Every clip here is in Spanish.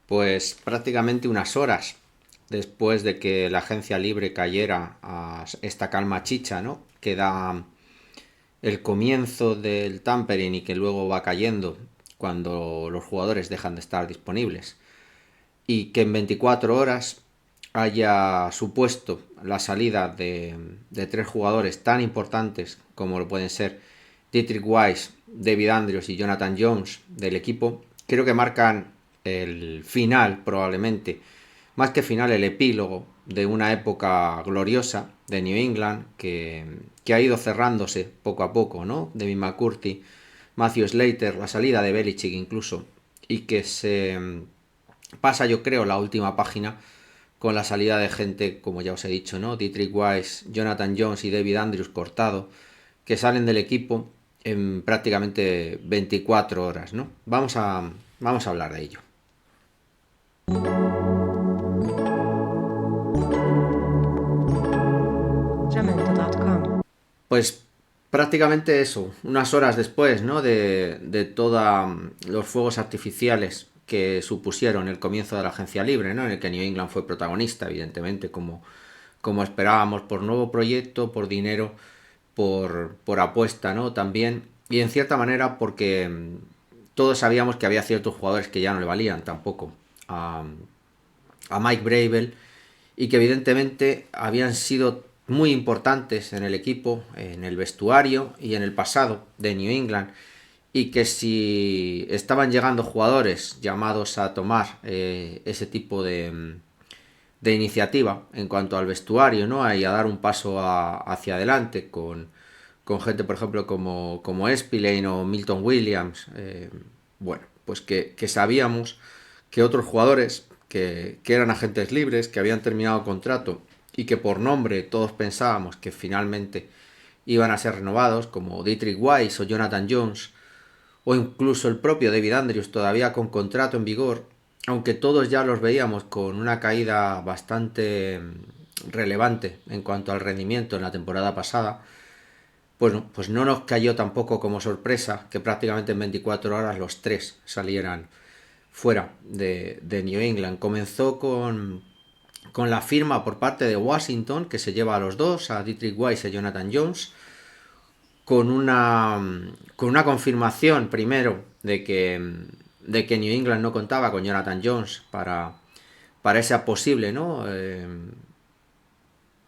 Pues prácticamente unas horas después de que la agencia libre cayera a esta calma chicha, ¿no? Que da el comienzo del tampering y que luego va cayendo cuando los jugadores dejan de estar disponibles. Y que en 24 horas haya supuesto la salida de tres jugadores tan importantes como lo pueden ser Dietrich Weiss, David Andrews y Jonathan Jones del equipo, creo que marcan el final probablemente, más que final, el epílogo de una época gloriosa de New England que ha ido cerrándose poco a poco, ¿no? Devin McCourty, Matthew Slater, la salida de Belichick incluso, y que se pasa, yo creo, la última página con la salida de gente, como ya os he dicho, ¿no? Dietrich Weiss, Jonathan Jones y David Andrews cortado, que salen del equipo en prácticamente 24 horas, ¿no? Vamos a hablar de ello. Jamendo.com. Pues prácticamente eso, unas horas después, ¿no? De todos los fuegos artificiales que supusieron el comienzo de la agencia libre, ¿no? En el que New England fue protagonista, evidentemente, como esperábamos, por nuevo proyecto, por dinero, por apuesta, ¿no? También, y en cierta manera porque todos sabíamos que había ciertos jugadores que ya no le valían tampoco a Mike Bravel y que evidentemente habían sido muy importantes en el equipo, en el vestuario y en el pasado de New England, y que si estaban llegando jugadores llamados a tomar ese tipo de iniciativa en cuanto al vestuario, ¿no? Y a dar un paso hacia adelante con gente, por ejemplo, como Spillane o Milton Williams, bueno, pues que sabíamos que otros jugadores que eran agentes libres, que habían terminado contrato y que por nombre todos pensábamos que finalmente iban a ser renovados, como Dietrich Weiss o Jonathan Jones, o incluso el propio David Andrews todavía con contrato en vigor, aunque todos ya los veíamos con una caída bastante relevante en cuanto al rendimiento en la temporada pasada, pues no nos cayó tampoco como sorpresa que prácticamente en 24 horas los tres salieran fuera de New England. Comenzó con la firma por parte de Washington, que se lleva a los dos, a Dietrich Weiss y a Jonathan Jones, con una, con una confirmación primero de que New England no contaba con Jonathan Jones para esa posible, ¿no?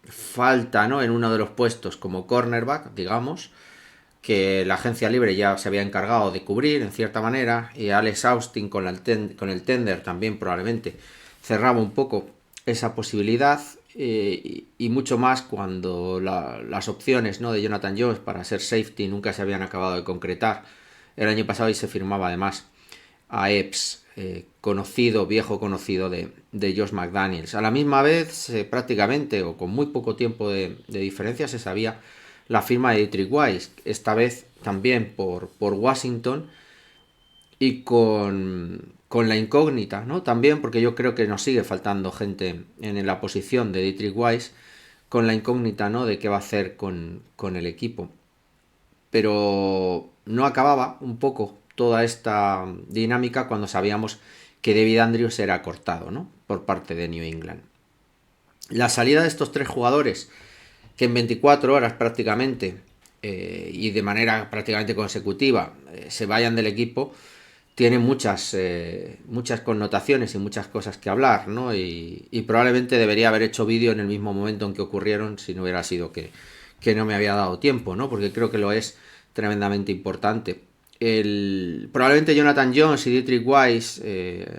Falta, ¿no? En uno de los puestos como cornerback, digamos, que la agencia libre ya se había encargado de cubrir en cierta manera, y Alex Austin con el tender también probablemente cerraba un poco esa posibilidad, y mucho más cuando las opciones, ¿no? De Jonathan Jones para ser safety nunca se habían acabado de concretar el año pasado, y se firmaba además a Epps, viejo conocido de Josh McDaniels. A la misma vez, prácticamente, o con muy poco tiempo de diferencia, se sabía la firma de Dietrich Weiss, esta vez también por Washington, y con la incógnita, ¿no? También porque yo creo que nos sigue faltando gente en la posición de Dietrich Weiss, con la incógnita, ¿no? De qué va a hacer con el equipo. Pero no acababa un poco toda esta dinámica cuando sabíamos que David Andrews era cortado, ¿no? Por parte de New England. La salida de estos tres jugadores, que en 24 horas prácticamente, y de manera prácticamente consecutiva, se vayan del equipo, tiene muchas connotaciones y muchas cosas que hablar, ¿no? Y probablemente debería haber hecho vídeo en el mismo momento en que ocurrieron, si no hubiera sido que no me había dado tiempo, ¿no? Porque creo que lo es tremendamente importante. Probablemente Jonathan Jones y Dietrich Weiss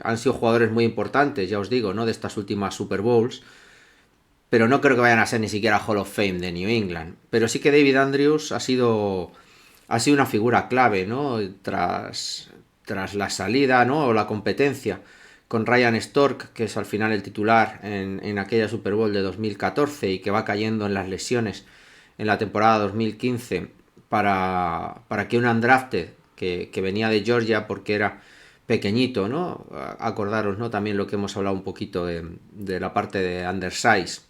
han sido jugadores muy importantes, ya os digo, ¿no? De estas últimas Super Bowls, pero no creo que vayan a ser ni siquiera Hall of Fame de New England. Pero sí que David Andrews ha sido una figura clave, ¿no? Tras la salida, ¿no? O la competencia con Ryan Stork, que es al final el titular en aquella Super Bowl de 2014 y que va cayendo en las lesiones en la temporada 2015 para que un undrafted que venía de Georgia porque era pequeñito, ¿no? Acordaros, ¿no? También lo que hemos hablado un poquito de la parte de undersize.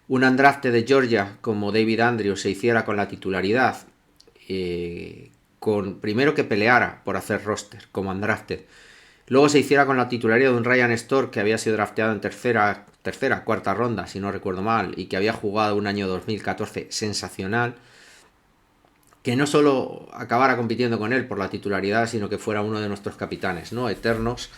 Un undrafted de Georgia como David Andrews se hiciera con la titularidad, con primero que peleara por hacer roster como undrafted, luego se hiciera con la titularidad de un Ryan Storr que había sido drafteado en cuarta ronda, si no recuerdo mal, y que había jugado un año 2014 sensacional, que no solo acabara compitiendo con él por la titularidad, sino que fuera uno de nuestros capitanes, ¿no? Eternos,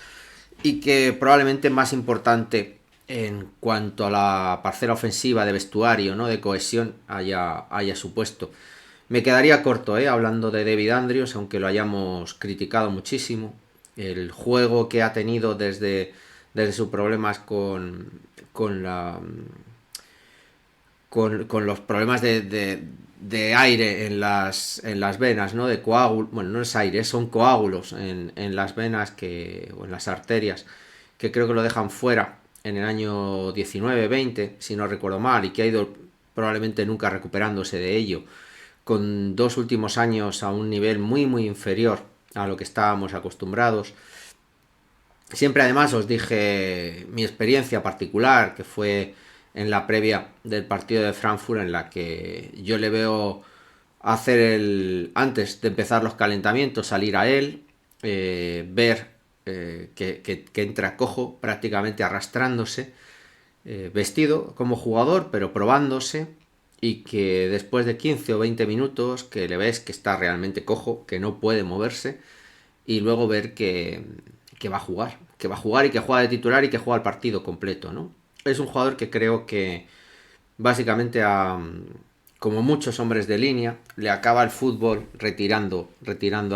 y que probablemente más importante en cuanto a la parcela ofensiva de vestuario, ¿no? De cohesión haya supuesto. Me quedaría corto, hablando de David Andrews, aunque lo hayamos criticado muchísimo. El juego que ha tenido desde sus problemas con la con los problemas de aire en las venas, ¿no? De coágulos, bueno, no es aire, son coágulos en las venas o en las arterias, que creo que lo dejan fuera en el año 19-20, si no recuerdo mal, y que ha ido probablemente nunca recuperándose de ello, con 2 últimos años a un nivel muy muy inferior a lo que estábamos acostumbrados. Siempre además os dije mi experiencia particular, que fue en la previa del partido de Frankfurt, en la que yo le veo hacer antes de empezar los calentamientos, salir a él, ver que entra cojo, prácticamente arrastrándose, vestido como jugador, pero probándose, y que después de 15 o 20 minutos que le ves que está realmente cojo, que no puede moverse, y luego ver que va a jugar y que juega de titular y que juega el partido completo, ¿no? Es un jugador que creo que básicamente como muchos hombres de línea, le acaba el fútbol retirando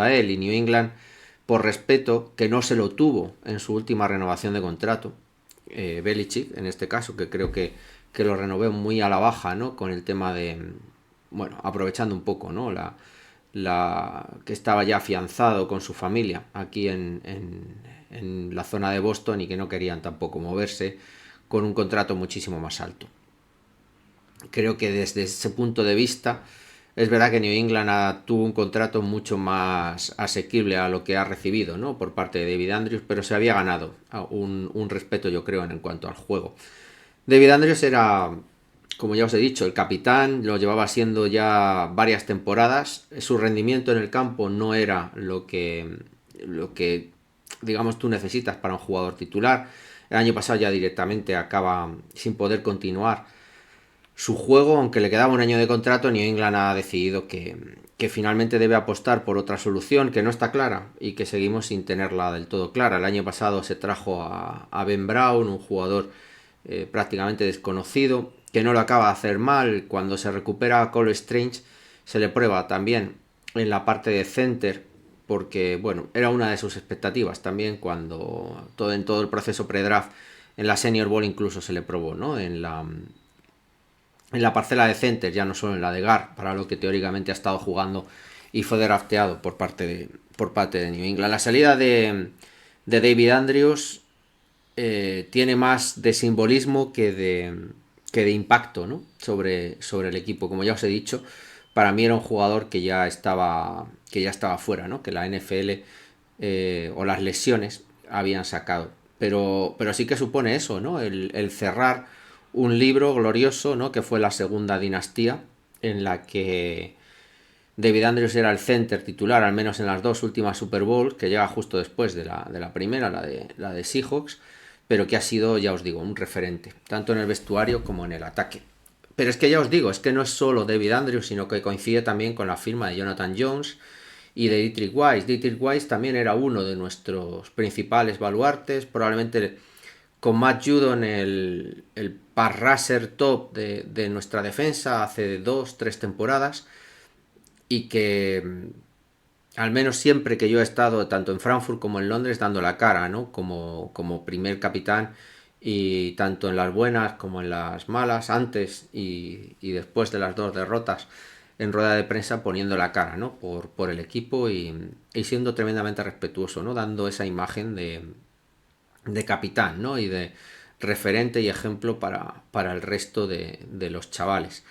a él, y New England, por respeto, que no se lo tuvo en su última renovación de contrato, Belichick en este caso, que creo que lo renovó muy a la baja, ¿no? Con el tema de, bueno, aprovechando un poco, ¿no? Que estaba ya afianzado con su familia aquí en la zona de Boston, y que no querían tampoco moverse con un contrato muchísimo más alto. Creo que desde ese punto de vista es verdad que New England tuvo un contrato mucho más asequible a lo que ha recibido, ¿no? Por parte de David Andrews, pero se había ganado un respeto, yo creo, en cuanto al juego. David Andrews era, como ya os he dicho, el capitán, lo llevaba siendo ya varias temporadas. Su rendimiento en el campo no era lo que digamos tú necesitas para un jugador titular. El año pasado ya directamente acaba sin poder continuar su juego, aunque le quedaba un año de contrato. New England ha decidido que finalmente debe apostar por otra solución que no está clara y que seguimos sin tenerla del todo clara. El año pasado se trajo a Ben Brown, un jugador prácticamente desconocido, que no lo acaba de hacer mal. Cuando se recupera a Cole Strange, se le prueba también en la parte de center, porque bueno, era una de sus expectativas también cuando en todo el proceso pre-draft, en la Senior Bowl incluso se le probó, ¿no? En la parcela de center, ya no solo en la de guard, para lo que teóricamente ha estado jugando, y fue drafteado por parte de New England. La salida de David Andrews tiene más de simbolismo que de impacto, ¿no? sobre el equipo. Como ya os he dicho, para mí era un jugador que ya estaba fuera, ¿no? Que la NFL o las lesiones habían sacado. Pero sí que supone eso, ¿no? El cerrar un libro glorioso, ¿no? Que fue la segunda dinastía, en la que David Andrews era el center titular, al menos en las 2 últimas Super Bowls, que llega justo después de la primera, la de Seahawks, pero que ha sido, ya os digo, un referente, tanto en el vestuario como en el ataque. Pero es que ya os digo, es que no es solo David Andrews, sino que coincide también con la firma de Jonathan Jones y de Dietrich Weiss. Dietrich Weiss también era uno de nuestros principales baluartes, probablemente con Matt Judon el pass rusher top de nuestra defensa hace 2-3 temporadas, y que al menos siempre que yo he estado tanto en Frankfurt como en Londres dando la cara, ¿no? Como primer capitán, y tanto en las buenas como en las malas, antes y después de las 2 derrotas, en rueda de prensa poniendo la cara, ¿no? Por el equipo, y siendo tremendamente respetuoso, ¿no? Dando esa imagen de capitán, ¿no? Y de referente y ejemplo para el resto de los chavales.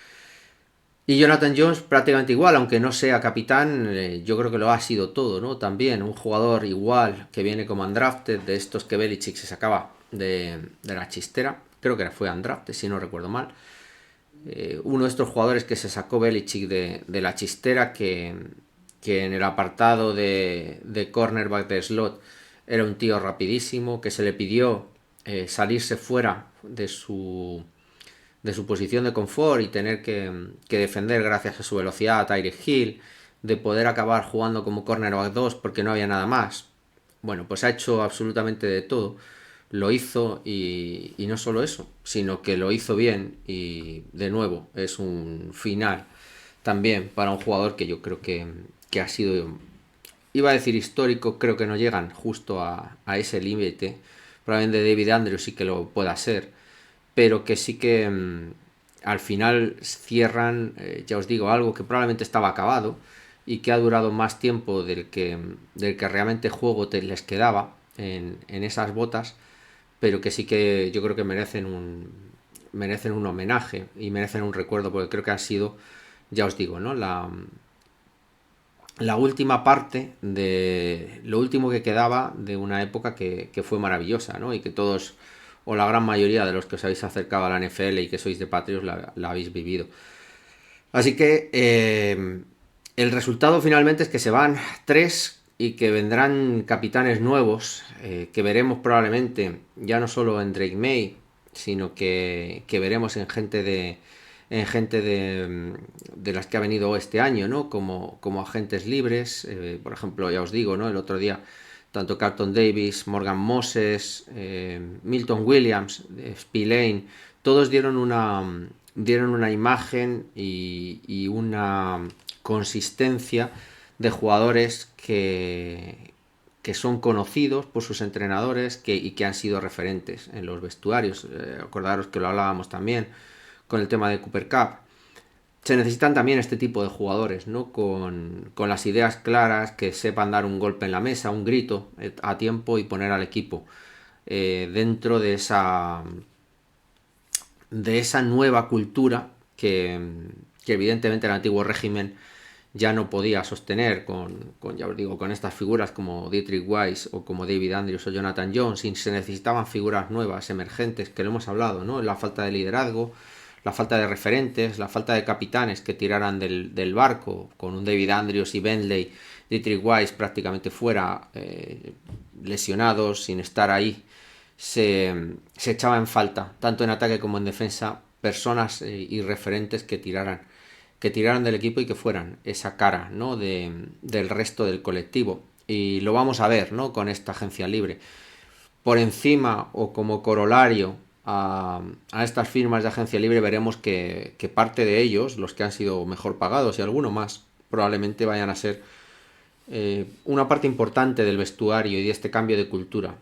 Y Jonathan Jones prácticamente igual, aunque no sea capitán, yo creo que lo ha sido todo, ¿no? También un jugador igual que viene como undrafted, de estos que Belichick se sacaba de la chistera. Creo que fue undrafted, si no recuerdo mal. Uno de estos jugadores que se sacó Belichick de la chistera, que en el apartado de cornerback de slot era un tío rapidísimo, que se le pidió salirse fuera de su posición de confort y tener que defender gracias a su velocidad a Tyreek Hill, de poder acabar jugando como cornerback 2 porque no había nada más. Bueno, pues ha hecho absolutamente de todo. Lo hizo y no solo eso, sino que lo hizo bien y de nuevo es un final también para un jugador que yo creo que ha sido, iba a decir histórico, creo que no llegan justo a ese límite. Probablemente David Andrews sí que lo pueda ser, pero que sí que al final cierran, ya os digo, algo que probablemente estaba acabado y que ha durado más tiempo del que realmente juego les quedaba en esas botas, pero que sí que yo creo que merecen un homenaje y merecen un recuerdo, porque creo que han sido, ya os digo, ¿no? La última parte de lo último que quedaba de una época que fue maravillosa, ¿no? Y que todos, o la gran mayoría de los que os habéis acercado a la NFL y que sois de Patriots, la habéis vivido. Así que el resultado finalmente es que se van 3 y que vendrán capitanes nuevos, que veremos probablemente ya no solo en Drake May, sino que veremos en gente de las que ha venido este año, ¿no? Como agentes libres, por ejemplo, ya os digo, ¿no? El otro día, tanto Carlton Davis, Morgan Moses, Milton Williams, Spillane, todos dieron una imagen y una consistencia de jugadores que son conocidos por sus entrenadores y que han sido referentes en los vestuarios. Acordaros que lo hablábamos también con el tema de Cooper Cup. Se necesitan también este tipo de jugadores, ¿no? Con las ideas claras, que sepan dar un golpe en la mesa, un grito a tiempo y poner al equipo dentro de esa nueva cultura que evidentemente el antiguo régimen ya no podía sostener ya os digo, con estas figuras como Dietrich Weiss o como David Andrews o Jonathan Jones, y se necesitaban figuras nuevas, emergentes, que lo hemos hablado, ¿no? La falta de liderazgo, la falta de referentes, la falta de capitanes que tiraran del barco, con un David Andrews y Bentley, Dietrich Weiss prácticamente fuera, lesionados, sin estar ahí. Se echaba en falta, tanto en ataque como en defensa, personas y referentes que tiraran del equipo y que fueran esa cara, ¿no? del resto del colectivo. Y lo vamos a ver, ¿no? Con esta agencia libre. Por encima o como corolario a estas firmas de agencia libre, veremos que parte de ellos, los que han sido mejor pagados y alguno más, probablemente vayan a ser una parte importante del vestuario y de este cambio de cultura.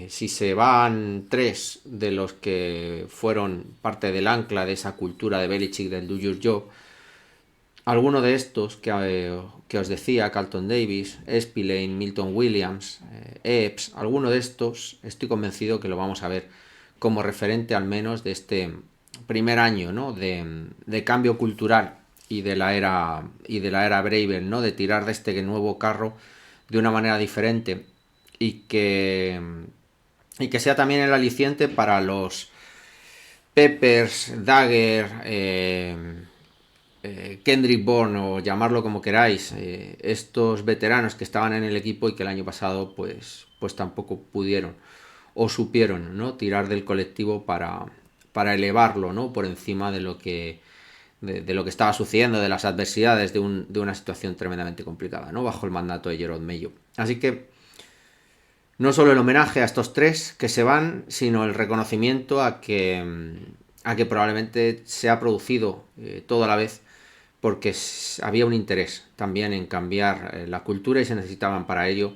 Si se van 3 de los que fueron parte del ancla de esa cultura de Belichick del do your job, alguno de estos que os decía, Carlton Davis, Spillane, Milton Williams, Epps, alguno de estos estoy convencido que lo vamos a ver como referente al menos de este primer año, ¿no? de cambio cultural y de la era Braven, ¿no? De tirar de este nuevo carro de una manera diferente y que sea también el aliciente para los Peppers, Dagger, Kendrick Bourne o llamarlo como queráis, estos veteranos que estaban en el equipo y que el año pasado pues tampoco pudieron o supieron, ¿no? Tirar del colectivo para elevarlo, ¿no? Por encima de lo que estaba sucediendo, de las adversidades de una situación tremendamente complicada, ¿no? Bajo el mandato de Jerome Mayo. Así que no solo el homenaje a estos 3 que se van, sino el reconocimiento a que probablemente se ha producido todo a la vez, porque había un interés también en cambiar la cultura y se necesitaban para ello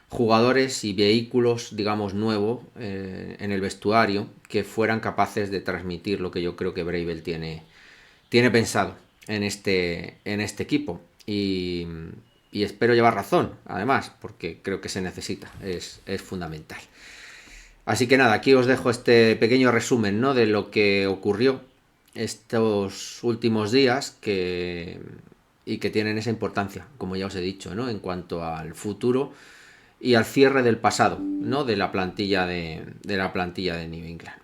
jugadores y vehículos, digamos, nuevos en el vestuario que fueran capaces de transmitir lo que yo creo que Bravel tiene pensado en este equipo. Y espero llevar razón, además, porque creo que se necesita, es fundamental. Así que nada, aquí os dejo este pequeño resumen, ¿no? De lo que ocurrió estos últimos días y que tienen esa importancia, como ya os he dicho, ¿no? En cuanto al futuro y al cierre del pasado, ¿no? De la plantilla de New England.